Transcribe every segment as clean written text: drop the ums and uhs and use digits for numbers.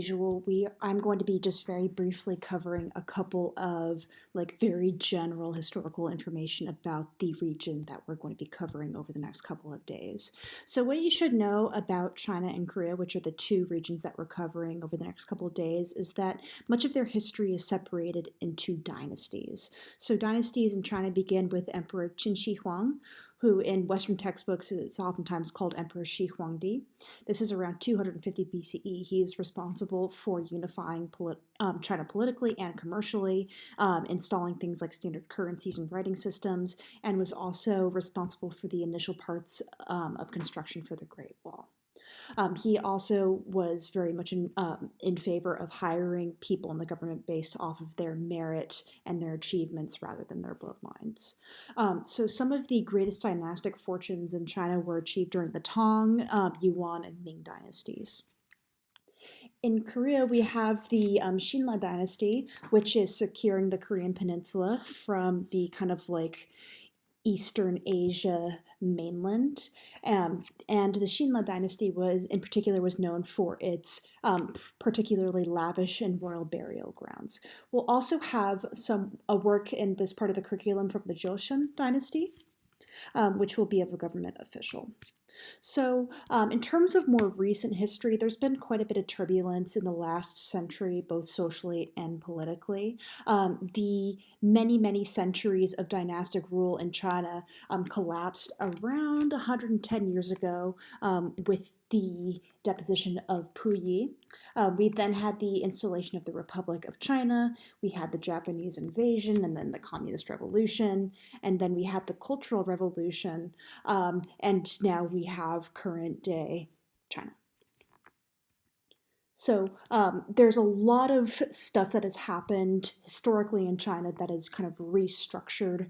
usual, I'm going to be just very briefly covering a couple of like very general historical information about the region that we're going to be covering over the next couple of days. So what you should know about China and Korea, which are the two regions that we're covering over the next couple of days, is that much of their history is separated into dynasties. So dynasties in China begin with Emperor Qin Shi Huang, who in Western textbooks is oftentimes called Emperor Shi Huangdi. This is around 250 BCE. He is responsible for unifying China politically and commercially, installing things like standard currencies and writing systems, and was also responsible for the initial parts of construction for the Great Wall. He also was very much in favor of hiring people in the government based off of their merit and their achievements rather than their bloodlines. So some of the greatest dynastic fortunes in China were achieved during the Tang, Yuan, and Ming dynasties. In Korea, we have the Shinla dynasty, which is securing the Korean peninsula from the kind of like Eastern Asia mainland. And the Shinla dynasty in particular was known for its particularly lavish and royal burial grounds. We'll also have a work in this part of the curriculum from the Joseon dynasty, which will be of a government official. So in terms of more recent history, there's been quite a bit of turbulence in the last century, both socially and politically. The many centuries of dynastic rule in China collapsed around 110 years ago with the deposition of Puyi. We then had the installation of the Republic of China, we had the Japanese invasion, and then the Communist Revolution, and then we had the Cultural Revolution, and now we have current day China. So there's a lot of stuff that has happened historically in China that has kind of restructured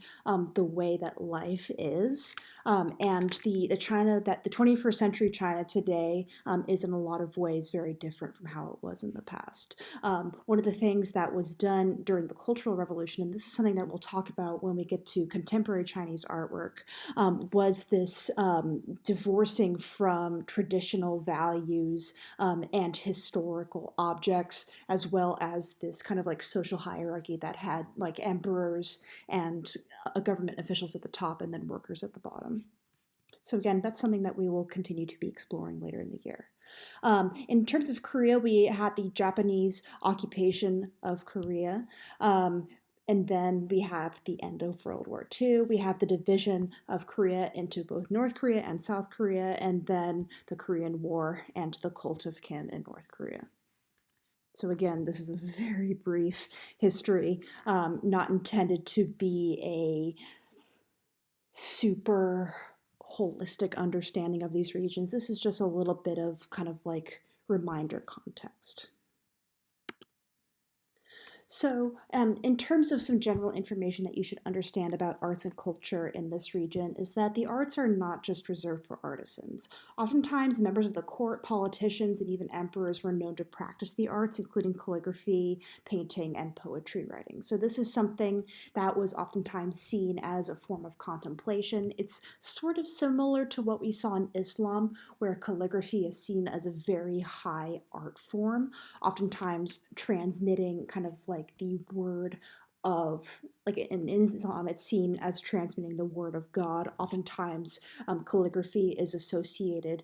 the way that life is. And the 21st century China today is in a lot of ways very different from how it was in the past. One of the things that was done during the Cultural Revolution, and this is something that we'll talk about when we get to contemporary Chinese artwork, was this divorcing from traditional values and historical objects, as well as this kind of like social hierarchy that had like emperors and government officials at the top and then workers at the bottom. So again, that's something that we will continue to be exploring later in the year. In terms of Korea, we had the Japanese occupation of Korea. And then we have the end of World War II. We have the division of Korea into both North Korea and South Korea, and then the Korean War and the cult of Kim in North Korea. So again, this is a very brief history, not intended to be a super holistic understanding of these regions. This is just a little bit of kind of like reminder context. So in terms of some general information that you should understand about arts and culture in this region is that the arts are not just reserved for artisans. Oftentimes, members of the court, politicians, and even emperors were known to practice the arts, including calligraphy, painting, and poetry writing. So this is something that was oftentimes seen as a form of contemplation. It's sort of similar to what we saw in Islam, where calligraphy is seen as a very high art form, oftentimes transmitting kind of like the word of, like in Islam, it's seen as transmitting the word of God. Oftentimes, calligraphy is associated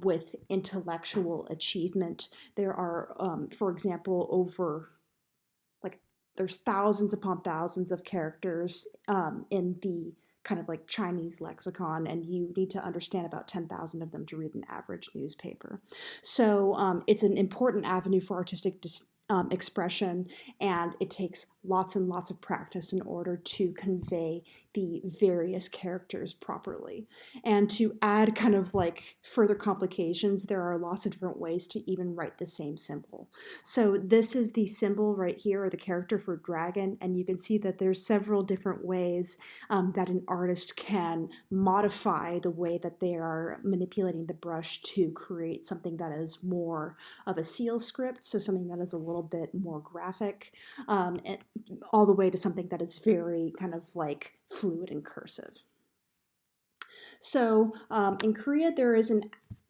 with intellectual achievement. There are, for example, there's thousands upon thousands of characters in the kind of like Chinese lexicon, and you need to understand about 10,000 of them to read an average newspaper. So it's an important avenue for artistic expression, and it takes lots and lots of practice in order to convey the various characters properly. And to add kind of like further complications, there are lots of different ways to even write the same symbol. So this is the symbol right here, or the character for dragon, and you can see that there's several different ways that an artist can modify the way that they are manipulating the brush to create something that is more of a seal script, so something that is a little bit more graphic, and all the way to something that is very kind of like fluid and cursive. So in Korea, there is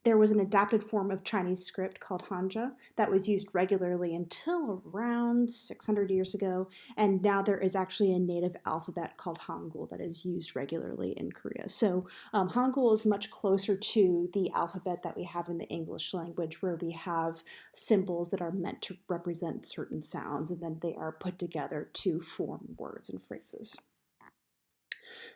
there was an adapted form of Chinese script called Hanja that was used regularly until around 600 years ago, and now there is actually a native alphabet called Hangul that is used regularly in Korea. So Hangul is much closer to the alphabet that we have in the English language, where we have symbols that are meant to represent certain sounds, and then they are put together to form words and phrases.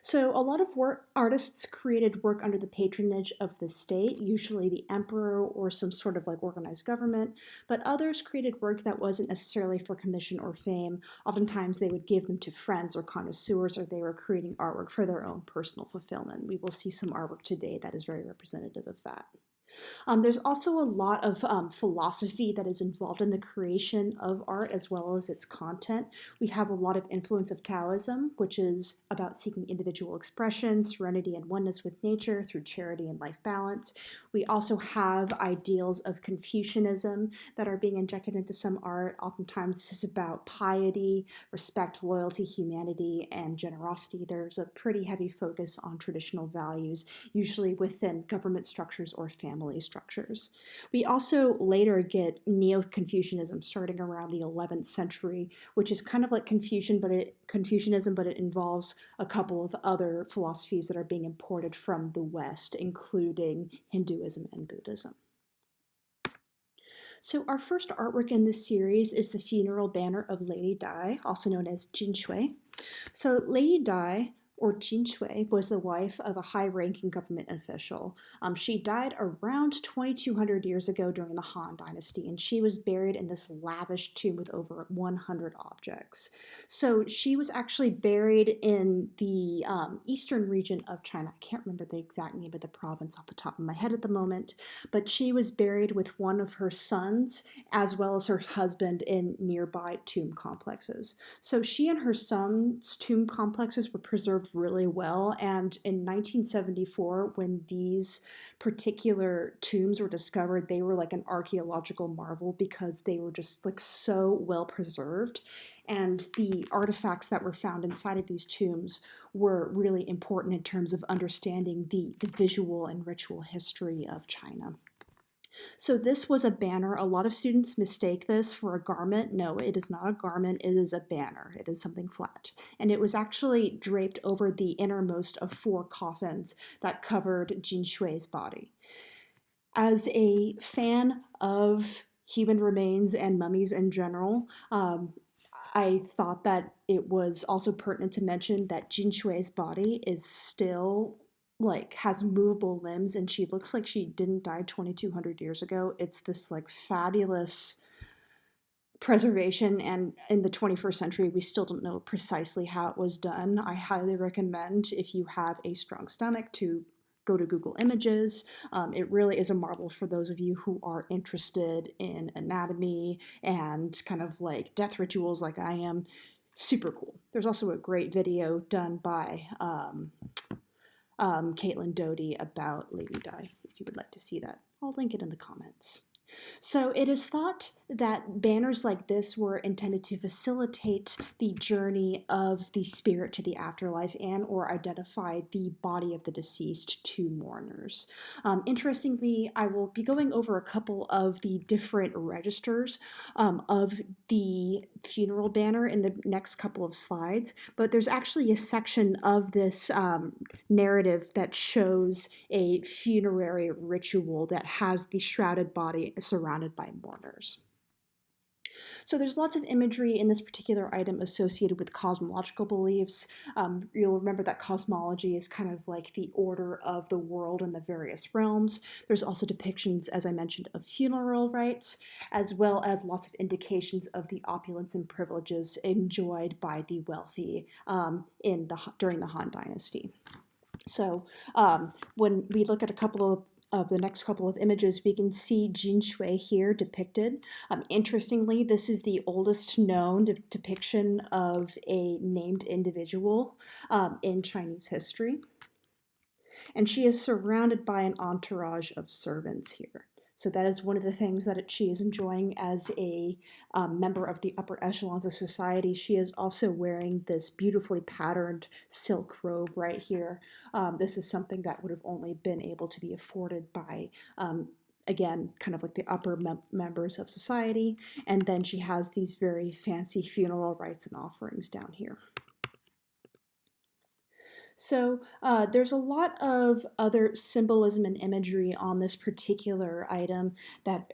So a lot of artists created work under the patronage of the state, usually the emperor or some sort of like organized government, but others created work that wasn't necessarily for commission or fame. Oftentimes they would give them to friends or connoisseurs, or they were creating artwork for their own personal fulfillment. We will see some artwork today that is very representative of that. There's also a lot of philosophy that is involved in the creation of art as well as its content. We have a lot of influence of Taoism, which is about seeking individual expression, serenity, and oneness with nature through charity and life balance. We also have ideals of Confucianism that are being injected into some art. Oftentimes this is about piety, respect, loyalty, humanity, and generosity. There's a pretty heavy focus on traditional values, usually within government structures or family structures. We also later get Neo-Confucianism starting around the 11th century, which is kind of like Confucianism, but it involves a couple of other philosophies that are being imported from the West, including Hinduism and Buddhism. So our first artwork in this series is the funeral banner of Lady Dai, also known as Jin Shue. So Lady Dai, or Jin Shue, was the wife of a high-ranking government official. She died around 2,200 years ago during the Han Dynasty, and she was buried in this lavish tomb with over 100 objects. So she was actually buried in the eastern region of China. I can't remember the exact name of the province off the top of my head at the moment, but she was buried with one of her sons as well as her husband in nearby tomb complexes. So she and her son's tomb complexes were preserved really well, and in 1974, when these particular tombs were discovered, they were like an archaeological marvel because they were just like so well preserved, and the artifacts that were found inside of these tombs were really important in terms of understanding the visual and ritual history of China. So this was a banner. A lot of students mistake this for a garment. No, it is not a garment. It is a banner. It is something flat. And it was actually draped over the innermost of 4 coffins that covered Jin Shue's body. As a fan of human remains and mummies in general, I thought that it was also pertinent to mention that Jin Shue's body is still has movable limbs, and she looks like she didn't die 2,200 years ago. It's this like fabulous preservation, and in the 21st century we still don't know precisely how it was done. I highly recommend, if you have a strong stomach, to go to Google Images. It really is a marvel for those of you who are interested in anatomy and kind of like death rituals like I am. Super cool. There's also a great video done by Caitlin Doty about Lady Di, if you would like to see that. I'll link it in the comments. So it is thought that banners like this were intended to facilitate the journey of the spirit to the afterlife and or identify the body of the deceased to mourners. Interestingly, I will be going over a couple of the different registers of the funeral banner in the next couple of slides, but there's actually a section of this narrative that shows a funerary ritual that has the shrouded body surrounded by mourners. So there's lots of imagery in this particular item associated with cosmological beliefs. You'll remember that cosmology is kind of like the order of the world and the various realms. There's also depictions, as I mentioned, of funeral rites, as well as lots of indications of the opulence and privileges enjoyed by the wealthy during the Han Dynasty. So when we look at a couple of the next couple of images, we can see Jin Shue here depicted. Interestingly, this is the oldest known depiction of a named individual in Chinese history. And she is surrounded by an entourage of servants here. So that is one of the things that she is enjoying as a member of the upper echelons of society. She is also wearing this beautifully patterned silk robe right here. This is something that would have only been able to be afforded by again, kind of like the upper members of society. And then she has these very fancy funeral rites and offerings down here. So there's a lot of other symbolism and imagery on this particular item that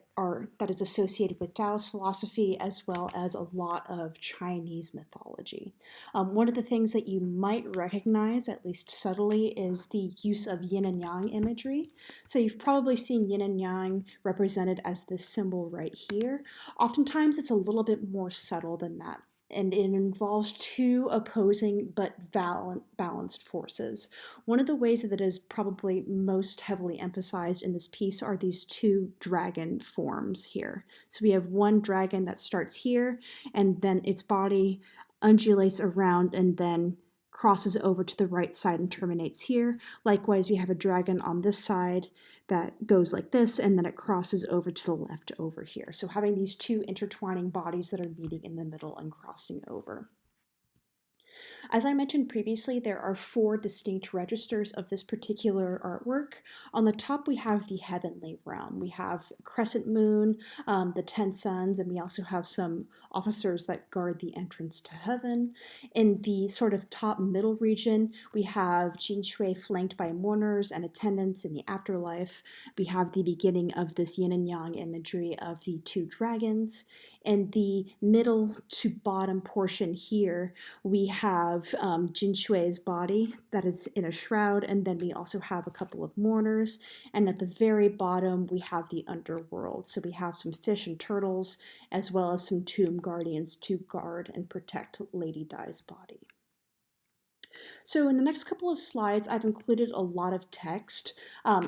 is associated with Taoist philosophy, as well as a lot of Chinese mythology. One of the things that you might recognize, at least subtly, is the use of yin and yang imagery. So you've probably seen yin and yang represented as this symbol right here. Oftentimes it's a little bit more subtle than that, and it involves two opposing but balanced forces. One of the ways that it is probably most heavily emphasized in this piece are these two dragon forms here. So we have one dragon that starts here, and then its body undulates around and then crosses over to the right side and terminates here. Likewise, we have a dragon on this side that goes like this, and then it crosses over to the left over here. So having these two intertwining bodies that are meeting in the middle and crossing over. As I mentioned previously, there are 4 distinct registers of this particular artwork. On the top, we have the heavenly realm. We have crescent moon, the 10 suns, and we also have some officers that guard the entrance to heaven. In the sort of top middle region, we have Jin Shue flanked by mourners and attendants in the afterlife. We have the beginning of this yin and yang imagery of the 2 dragons. In the middle to bottom portion here, we have Jin Shue's body that is in a shroud, and then we also have a couple of mourners. And at the very bottom, we have the underworld. So we have some fish and turtles, as well as some tomb guardians to guard and protect Lady Dai's body. So in the next couple of slides, I've included a lot of text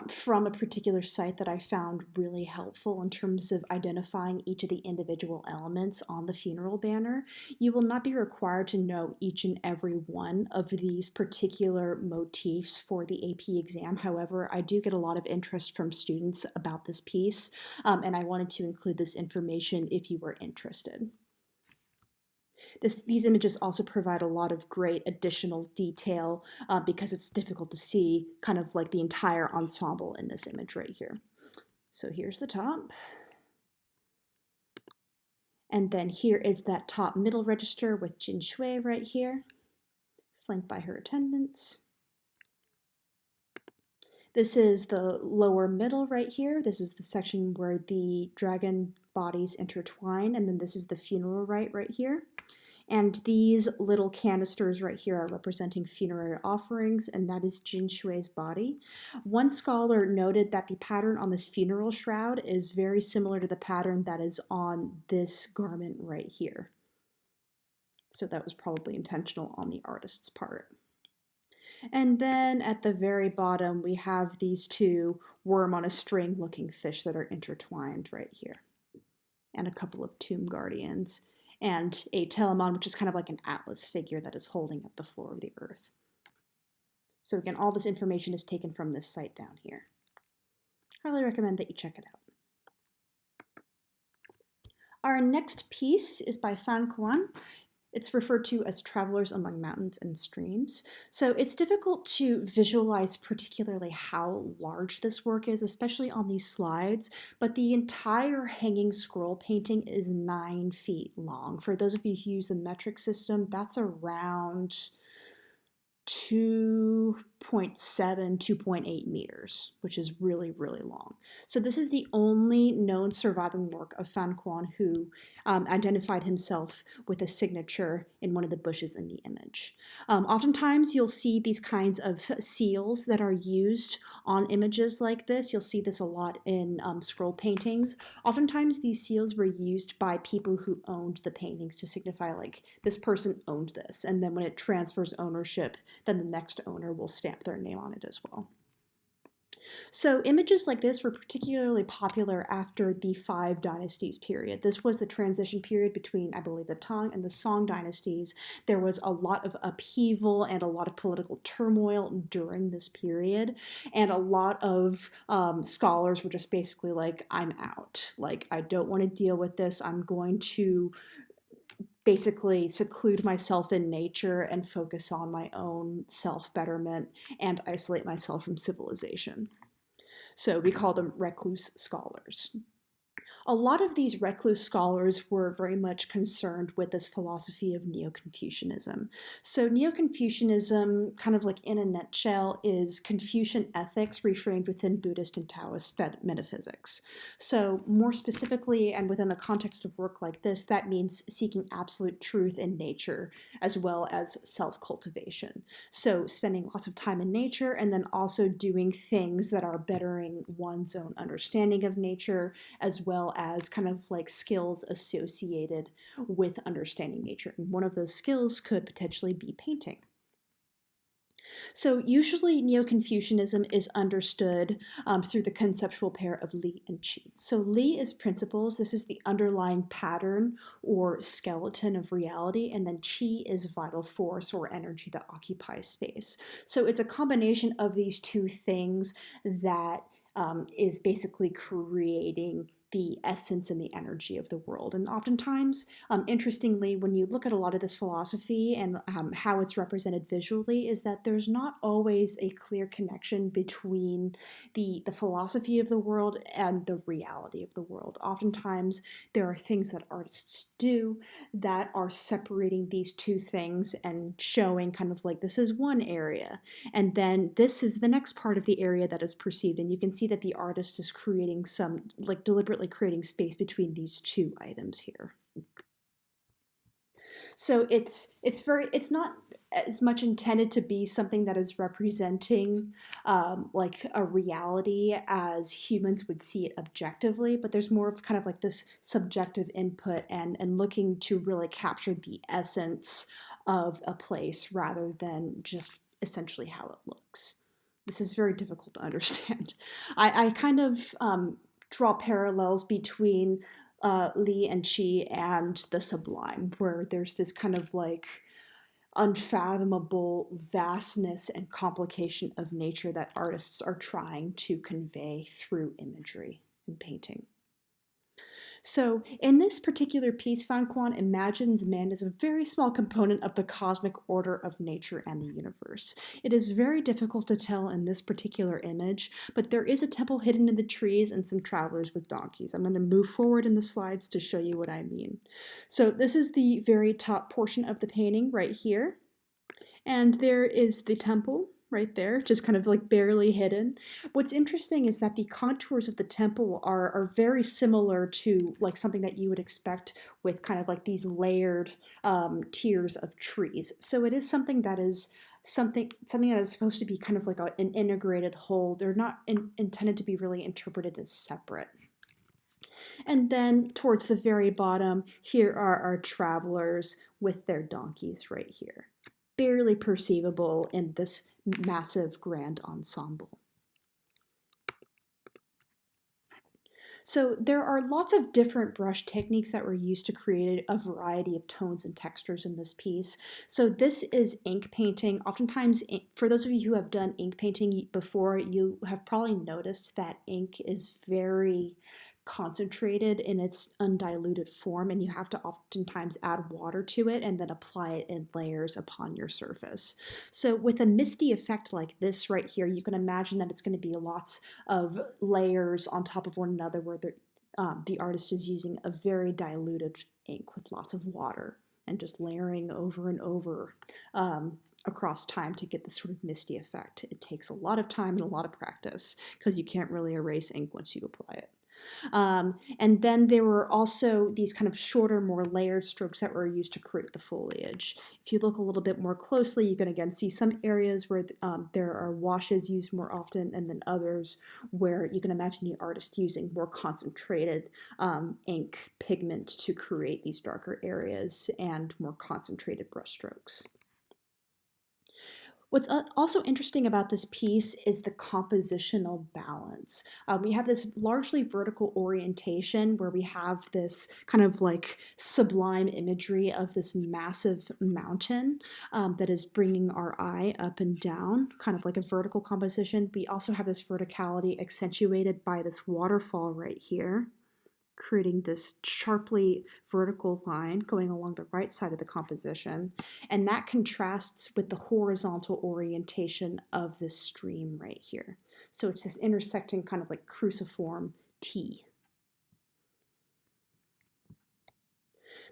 from a particular site that I found really helpful in terms of identifying each of the individual elements on the funeral banner. You will not be required to know each and every one of these particular motifs for the AP exam. However, I do get a lot of interest from students about this piece, and I wanted to include this information if you were interested. These images also provide a lot of great additional detail because it's difficult to see kind of like the entire ensemble in this image right here. So here's the top. And then here is that top middle register with Jin Shue right here, flanked by her attendants. This is the lower middle right here. This is the section where the dragon bodies intertwine, and then this is the funeral rite right here. And these little canisters right here are representing funerary offerings, and that is Jin Shue's body. One scholar noted that the pattern on this funeral shroud is very similar to the pattern that is on this garment right here. So that was probably intentional on the artist's part. And then at the very bottom, we have these 2 worm on a string looking fish that are intertwined right here, and a couple of tomb guardians, and a Telamon, which is kind of like an atlas figure that is holding up the floor of the earth. So again, all this information is taken from this site down here. Highly recommend that you check it out. Our next piece is by Quan. It's referred to as Travelers Among Mountains and Streams. So it's difficult to visualize particularly how large this work is, especially on these slides, but the entire hanging scroll painting is 9 feet long. For those of you who use the metric system, that's around 2.7, 2.8 meters, which is really, really long. So this is the only known surviving work of Quan who identified himself with a signature in one of the bushes in the image. Oftentimes you'll see these kinds of seals that are used on images like this. You'll see this a lot in scroll paintings. Oftentimes these seals were used by people who owned the paintings to signify like this person owned this, and then when it transfers ownership, then the next owner will stamp their name on it as well. So images like this were particularly popular after the Five Dynasties period. This was the transition period between, I believe, the Tang and the Song dynasties. There was a lot of upheaval and a lot of political turmoil during this period, and a lot of scholars were just basically like, I'm out. Like, I don't want to deal with this. I'm going to basically seclude myself in nature and focus on my own self-betterment and isolate myself from civilization. So we call them recluse scholars. A lot of these recluse scholars were very much concerned with this philosophy of Neo-Confucianism. So Neo-Confucianism, kind of like in a nutshell, is Confucian ethics reframed within Buddhist and Taoist metaphysics. So more specifically, and within the context of work like this, that means seeking absolute truth in nature, as well as self-cultivation. So spending lots of time in nature, and then also doing things that are bettering one's own understanding of nature, as well as kind of like skills associated with understanding nature. And one of those skills could potentially be painting. So usually Neo-Confucianism is understood through the conceptual pair of Li and Qi. So Li is principles. This is the underlying pattern or skeleton of reality. And then Qi is vital force or energy that occupies space. So it's a combination of these two things that is basically creating the essence and the energy of the world. And oftentimes, interestingly, when you look at a lot of this philosophy and how it's represented visually, is that there's not always a clear connection between the philosophy of the world and the reality of the world. Oftentimes, there are things that artists do that are separating these two things and showing kind of like this is one area, and then this is the next part of the area that is perceived. And you can see that the artist is creating some, like deliberately creating space between these two items here. So it's not as much intended to be something that is representing like a reality as humans would see it objectively, but there's more of kind of like this subjective input and looking to really capture the essence of a place rather than just essentially how it looks. This is very difficult to understand. I kind of draw parallels between Li and Qi and the sublime, where there's this kind of like unfathomable vastness and complication of nature that artists are trying to convey through imagery and painting. So in this particular piece, Quan imagines man as a very small component of the cosmic order of nature and the universe. It is very difficult to tell in this particular image, but there is a temple hidden in the trees and some travelers with donkeys. I'm going to move forward in the slides to show you what I mean. So this is the very top portion of the painting right here. And there is the temple right there, just kind of like barely hidden. What's interesting is that the contours of the temple are very similar to like something that you would expect with kind of like these layered tiers of trees. So it is something that is something that is supposed to be kind of like an integrated whole. They're not intended to be really interpreted as separate. And then towards the very bottom, here are our travelers with their donkeys right here. Barely perceivable in this massive grand ensemble. So there are lots of different brush techniques that were used to create a variety of tones and textures in this piece. So this is ink painting. Oftentimes, for those of you who have done ink painting before, you have probably noticed that ink is very concentrated in its undiluted form, and you have to oftentimes add water to it and then apply it in layers upon your surface. So with a misty effect like this right here, you can imagine that it's going to be lots of layers on top of one another where the artist is using a very diluted ink with lots of water and just layering over and over across time to get this sort of misty effect. It takes a lot of time and a lot of practice because you can't really erase ink once you apply it. And then there were also these kind of shorter, more layered strokes that were used to create the foliage. If you look a little bit more closely, you can again see some areas where there are washes used more often, and then others where you can imagine the artist using more concentrated ink pigment to create these darker areas and more concentrated brush strokes. What's also interesting about this piece is the compositional balance. We have this largely vertical orientation where we have this kind of like sublime imagery of this massive mountain that is bringing our eye up and down, kind of like a vertical composition. We also have this verticality accentuated by this waterfall right here, creating this sharply vertical line going along the right side of the composition. And that contrasts with the horizontal orientation of this stream right here. So it's this intersecting kind of like cruciform T.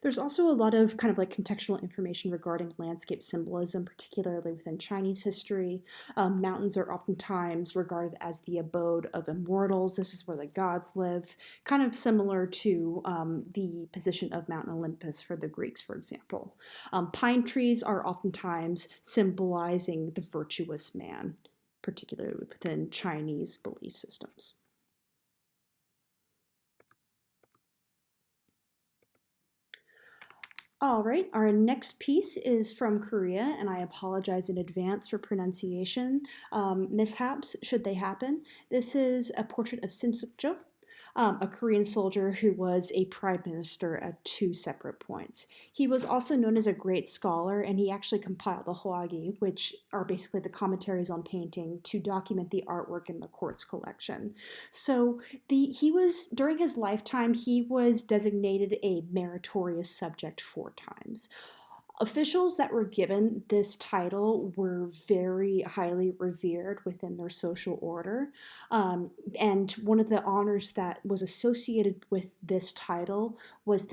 There's also a lot of kind of like contextual information regarding landscape symbolism, particularly within Chinese history. Mountains are oftentimes regarded as the abode of immortals. This is where the gods live, kind of similar to the position of Mount Olympus for the Greeks, for example. Pine trees are oftentimes symbolizing the virtuous man, particularly within Chinese belief systems. All right, our next piece is from Korea, and I apologize in advance for pronunciation mishaps should they happen. This is a portrait of Sin Sukju, a Korean soldier who was a prime minister at two separate points. He was also known as a great scholar, and he actually compiled the Hwagi, which are basically the commentaries on painting, to document the artwork in the court's collection. So he was, during his lifetime, he was designated a meritorious subject 4 times. Officials that were given this title were very highly revered within their social order. And one of the honors that was associated with this title was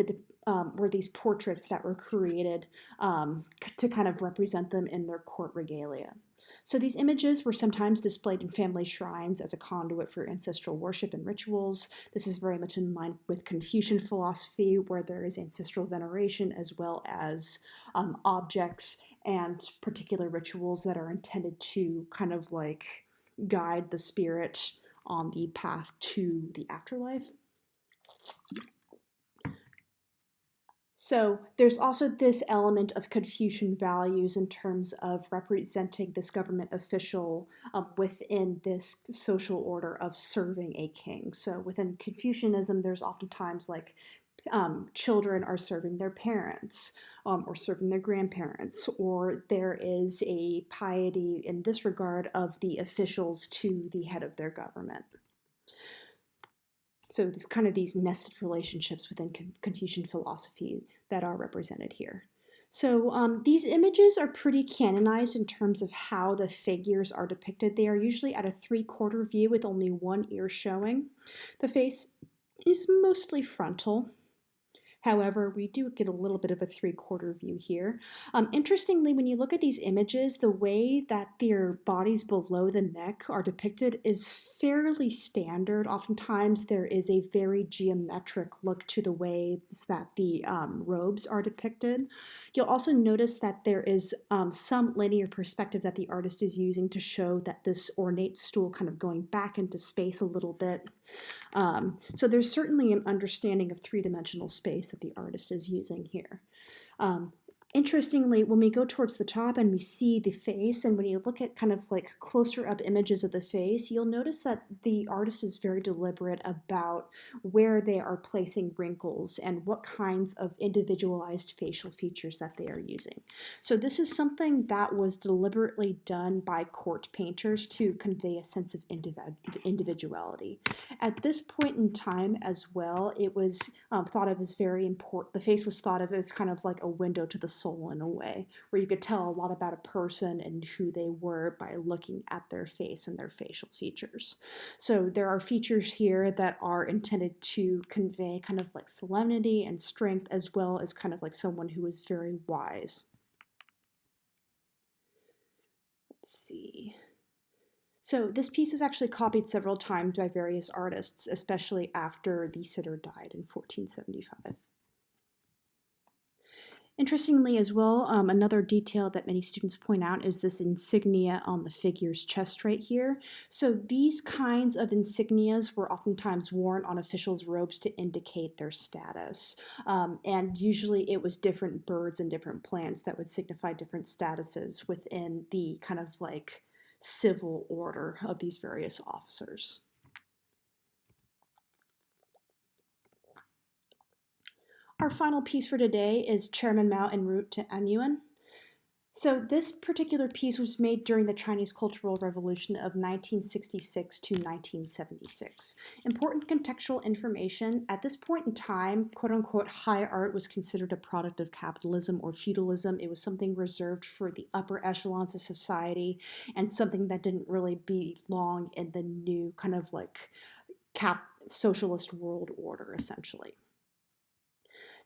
were these portraits that were created to kind of represent them in their court regalia. So these images were sometimes displayed in family shrines as a conduit for ancestral worship and rituals. This is very much in line with Confucian philosophy, where there is ancestral veneration as well as objects and particular rituals that are intended to kind of like guide the spirit on the path to the afterlife. So there's also this element of Confucian values in terms of representing this government official within this social order of serving a king. So within Confucianism, there's oftentimes like children are serving their parents or serving their grandparents, or there is a piety in this regard of the officials to the head of their government. So it's kind of these nested relationships within Confucian philosophy that are represented here. So these images are pretty canonized in terms of how the figures are depicted. They are usually at a 3/4 view with only one ear showing. The face is mostly frontal. However, we do get a little bit of a 3/4 view here. Interestingly, when you look at these images, the way that their bodies below the neck are depicted is fairly standard. Oftentimes, there is a very geometric look to the ways that the robes are depicted. You'll also notice that there is some linear perspective that the artist is using to show that this ornate stool kind of going back into space a little bit. So there's certainly an understanding of three-dimensional space that the artist is using here. Interestingly, when we go towards the top and we see the face, and when you look at kind of like closer up images of the face, you'll notice that the artist is very deliberate about where they are placing wrinkles and what kinds of individualized facial features that they are using. So this is something that was deliberately done by court painters to convey a sense of individuality. At this point in time as well, it was thought of as very important. The face was thought of as kind of like a window to the soul in a way, where you could tell a lot about a person and who they were by looking at their face and their facial features. So there are features here that are intended to convey kind of like solemnity and strength, as well as kind of like someone who is very wise. Let's see. So this piece was actually copied several times by various artists, especially after the sitter died in 1475. Interestingly as well, another detail that many students point out is this insignia on the figure's chest right here. So these kinds of insignias were oftentimes worn on officials' robes to indicate their status. And usually it was different birds and different plants that would signify different statuses within the kind of like civil order of these various officers. Our final piece for today is Chairman Mao en route to Anyuan. So this particular piece was made during the Chinese Cultural Revolution of 1966 to 1976. Important contextual information: at this point in time, quote unquote, high art was considered a product of capitalism or feudalism. It was something reserved for the upper echelons of society and something that didn't really belong in the new kind of like socialist world order, essentially.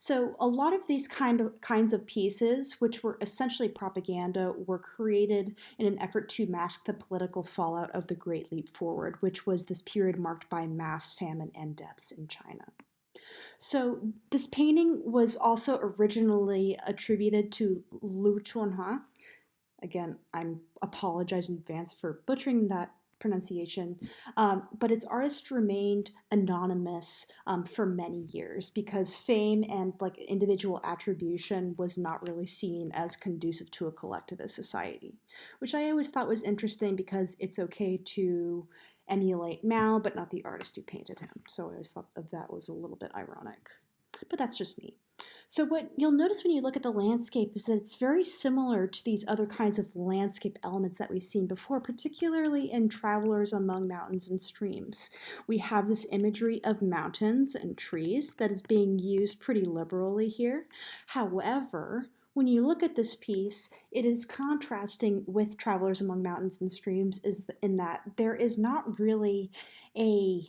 So a lot of these kinds of pieces, which were essentially propaganda, were created in an effort to mask the political fallout of the Great Leap Forward, which was this period marked by mass famine and deaths in China. So this painting was also originally attributed to Lu Chunhua. Again, I'm apologize in advance for butchering that pronunciation, but its artist remained anonymous for many years because fame and like individual attribution was not really seen as conducive to a collectivist society, which I always thought was interesting because it's okay to emulate Mao, but not the artist who painted him. So I always thought that was a little bit ironic, but that's just me. So what you'll notice when you look at the landscape is that it's very similar to these other kinds of landscape elements that we've seen before, particularly in Travelers Among Mountains and Streams. We have this imagery of mountains and trees that is being used pretty liberally here. However, when you look at this piece, it is contrasting with Travelers Among Mountains and Streams in that there is not really a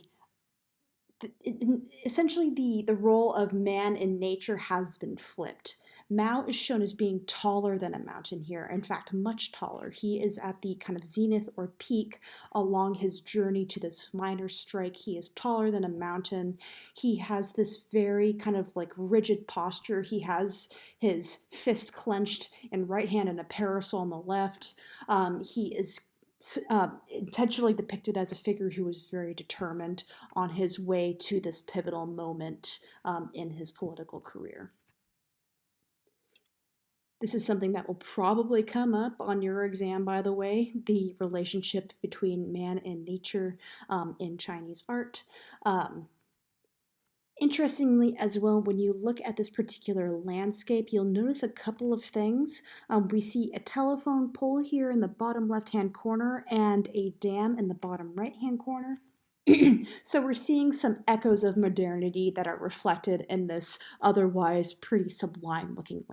essentially the role of man in nature has been flipped. Mao is shown as being taller than a mountain here, in fact, much taller. He is at the kind of zenith or peak along his journey to this miners' strike. He is taller than a mountain. He has this very kind of like rigid posture. He has his fist clenched in right hand and a parasol on the left. He is intentionally depicted as a figure who was very determined on his way to this pivotal moment in his political career. This is something that will probably come up on your exam, by the way, the relationship between man and nature in Chinese art. Interestingly, as well, when you look at this particular landscape, you'll notice a couple of things. We see a telephone pole here in the bottom left-hand corner and a dam in the bottom right-hand corner. So we're seeing some echoes of modernity that are reflected in this otherwise pretty sublime-looking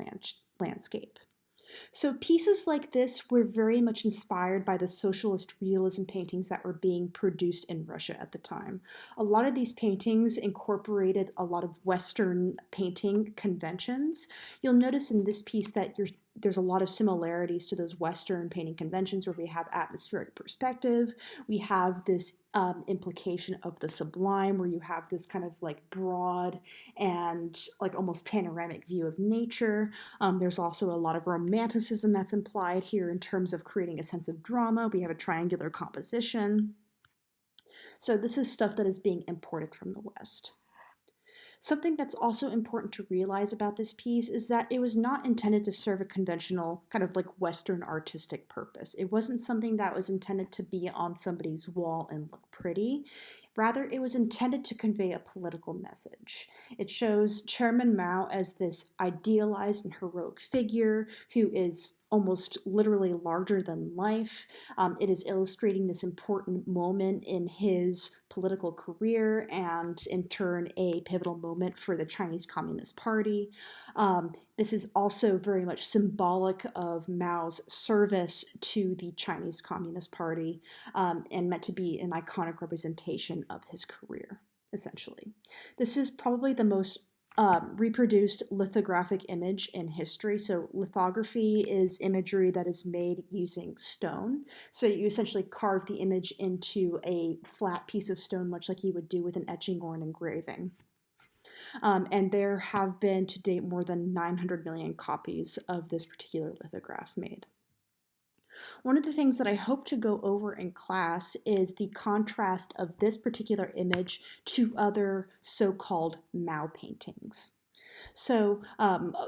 landscape. So pieces like this were very much inspired by the socialist realism paintings that were being produced in Russia at the time. A lot of these paintings incorporated a lot of Western painting conventions. You'll notice in this piece that there's a lot of similarities to those Western painting conventions where we have atmospheric perspective. We have this implication of the sublime where you have this kind of like broad and like almost panoramic view of nature. There's also a lot of romanticism that's implied here in terms of creating a sense of drama. We have a triangular composition. So this is stuff that is being imported from the West. Something that's also important to realize about this piece is that it was not intended to serve a conventional kind of like Western artistic purpose. It wasn't something that was intended to be on somebody's wall and look pretty. Rather, it was intended to convey a political message. It shows Chairman Mao as this idealized and heroic figure who is almost literally larger than life. It is illustrating this important moment in his political career and, in turn, a pivotal moment for the Chinese Communist Party. This is also very much symbolic of Mao's service to the Chinese Communist Party and meant to be an iconic representation of his career, essentially. This is probably the most reproduced lithographic image in history. So lithography is imagery that is made using stone. So you essentially carve the image into a flat piece of stone, much like you would do with an etching or an engraving. And there have been to date more than 900 million copies of this particular lithograph made. One of the things that I hope to go over in class is the contrast of this particular image to other so-called Mao paintings. So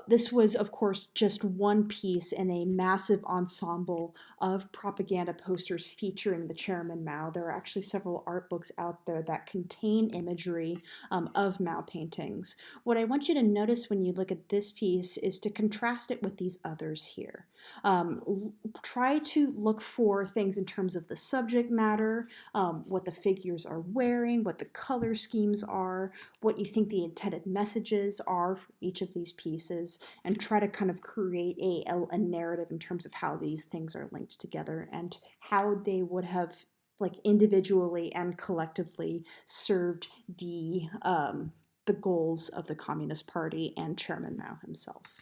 this was, of course, just one piece in a massive ensemble of propaganda posters featuring the Chairman Mao. There are actually several art books out there that contain imagery of Mao paintings. What I want you to notice when you look at this piece is to contrast it with these others here. Try to look for things in terms of the subject matter, what the figures are wearing, what the color schemes are, what you think the intended messages are for each of these pieces, and try to kind of create a narrative in terms of how these things are linked together and how they would have like individually and collectively served the goals of the Communist Party and Chairman Mao himself.